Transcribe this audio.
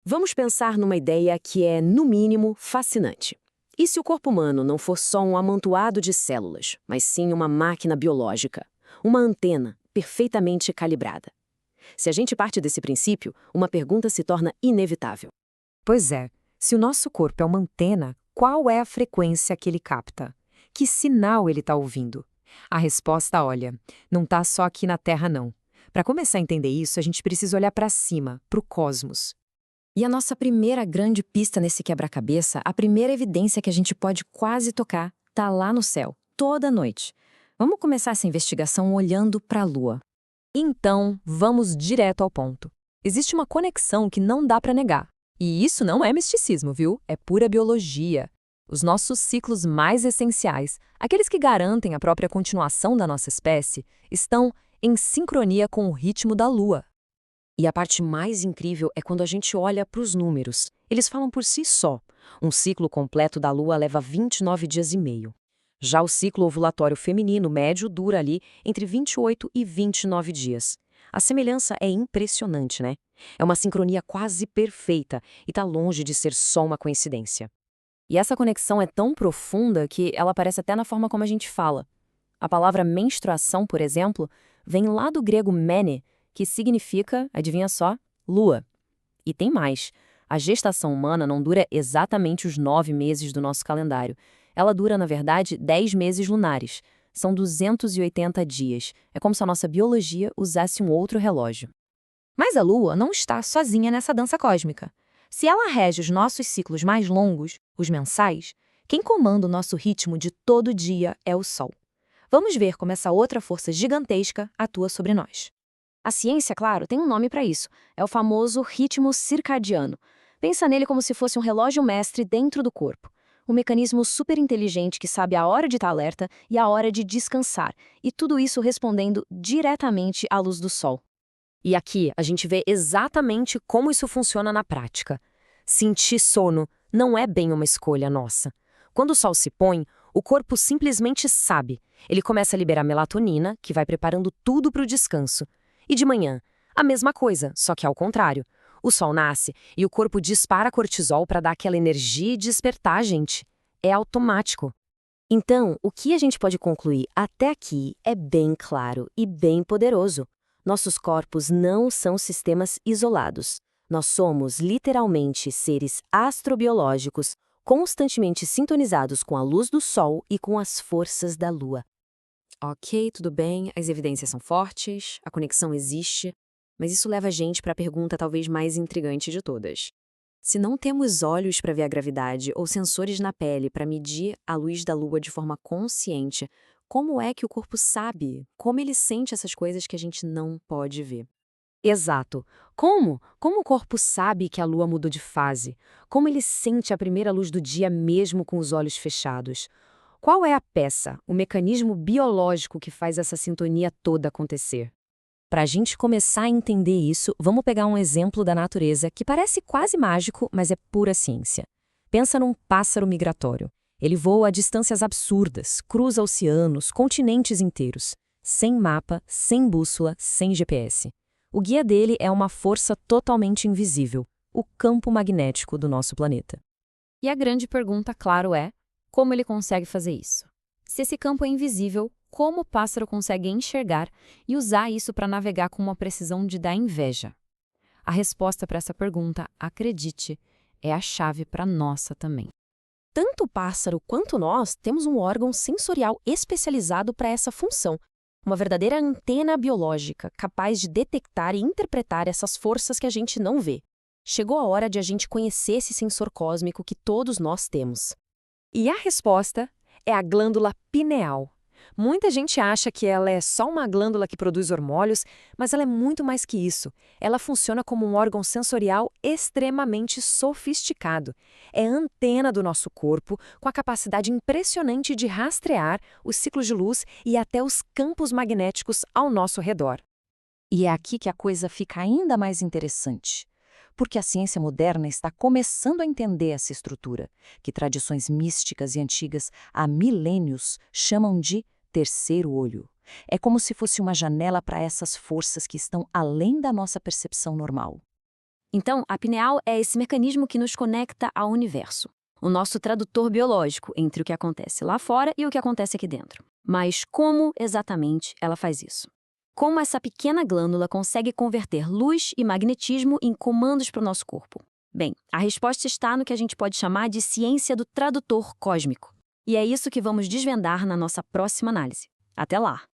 Vamos pensar numa ideia que é, no mínimo, fascinante. E se o corpo humano não for só um amontoado de células, mas sim uma máquina biológica, uma antena perfeitamente calibrada? Se a gente parte desse princípio, uma pergunta se torna inevitável. Pois é, se o nosso corpo é uma antena, qual é a frequência que ele capta? Que sinal ele está ouvindo? A resposta, olha, não está só aqui na Terra, não. Para começar a entender isso, a gente precisa olhar para cima, para o cosmos. E a nossa primeira grande pista nesse quebra-cabeça, a primeira evidência que a gente pode quase tocar, tá lá no céu, toda noite. Vamos começar essa investigação olhando para a Lua. Então, vamos direto ao ponto. Existe uma conexão que não dá para negar. E isso não é misticismo, viu? É pura biologia. Os nossos ciclos mais essenciais, aqueles que garantem a própria continuação da nossa espécie, estão em sincronia com o ritmo da Lua. E a parte mais incrível é quando a gente olha para os números. Eles falam por si só. Um ciclo completo da Lua leva 29 dias e meio. Já o ciclo ovulatório feminino médio dura ali entre 28 e 29 dias. A semelhança é impressionante, né? É uma sincronia quase perfeita e está longe de ser só uma coincidência. E essa conexão é tão profunda que ela aparece até na forma como a gente fala. A palavra menstruação, por exemplo, vem lá do grego mene, que significa, adivinha só, lua. E tem mais. A gestação humana não dura exatamente os 9 meses do nosso calendário. Ela dura, na verdade, 10 meses lunares. São 280 dias. É como se a nossa biologia usasse um outro relógio. Mas a Lua não está sozinha nessa dança cósmica. Se ela rege os nossos ciclos mais longos, os mensais, quem comanda o nosso ritmo de todo dia é o Sol. Vamos ver como essa outra força gigantesca atua sobre nós. A ciência, claro, tem um nome para isso. É o famoso ritmo circadiano. Pensa nele como se fosse um relógio mestre dentro do corpo. Um mecanismo super inteligente que sabe a hora de estar alerta e a hora de descansar. E tudo isso respondendo diretamente à luz do sol. E aqui a gente vê exatamente como isso funciona na prática. Sentir sono não é bem uma escolha nossa. Quando o sol se põe, o corpo simplesmente sabe. Ele começa a liberar melatonina, que vai preparando tudo para o descanso. E de manhã, a mesma coisa, só que ao contrário. O sol nasce e o corpo dispara cortisol para dar aquela energia e despertar a gente. É automático. Então, o que a gente pode concluir até aqui é bem claro e bem poderoso. Nossos corpos não são sistemas isolados. Nós somos, literalmente, seres astrobiológicos, constantemente sintonizados com a luz do sol e com as forças da lua. Ok, tudo bem, as evidências são fortes, a conexão existe, mas isso leva a gente para a pergunta talvez mais intrigante de todas. Se não temos olhos para ver a gravidade ou sensores na pele para medir a luz da lua de forma consciente, como é que o corpo sabe? Como ele sente essas coisas que a gente não pode ver? Exato. Como? Como o corpo sabe que a lua mudou de fase? Como ele sente a primeira luz do dia mesmo com os olhos fechados? Qual é a peça, o mecanismo biológico que faz essa sintonia toda acontecer? Para a gente começar a entender isso, vamos pegar um exemplo da natureza que parece quase mágico, mas é pura ciência. Pensa num pássaro migratório. Ele voa a distâncias absurdas, cruza oceanos, continentes inteiros, sem mapa, sem bússola, sem GPS. O guia dele é uma força totalmente invisível, o campo magnético do nosso planeta. E a grande pergunta, claro, é: como ele consegue fazer isso? Se esse campo é invisível, como o pássaro consegue enxergar e usar isso para navegar com uma precisão de dar inveja? A resposta para essa pergunta, acredite, é a chave para a nossa também. Tanto o pássaro quanto nós temos um órgão sensorial especializado para essa função, uma verdadeira antena biológica capaz de detectar e interpretar essas forças que a gente não vê. Chegou a hora de a gente conhecer esse sensor cósmico que todos nós temos. E a resposta é a glândula pineal. Muita gente acha que ela é só uma glândula que produz hormônios, mas ela é muito mais que isso. Ela funciona como um órgão sensorial extremamente sofisticado. É a antena do nosso corpo, com a capacidade impressionante de rastrear os ciclos de luz e até os campos magnéticos ao nosso redor. E é aqui que a coisa fica ainda mais interessante. Porque a ciência moderna está começando a entender essa estrutura, que tradições místicas e antigas há milênios chamam de terceiro olho. É como se fosse uma janela para essas forças que estão além da nossa percepção normal. Então, a pineal é esse mecanismo que nos conecta ao universo. O nosso tradutor biológico entre o que acontece lá fora e o que acontece aqui dentro. Mas como exatamente ela faz isso? Como essa pequena glândula consegue converter luz e magnetismo em comandos para o nosso corpo? Bem, a resposta está no que a gente pode chamar de ciência do tradutor cósmico. E é isso que vamos desvendar na nossa próxima análise. Até lá!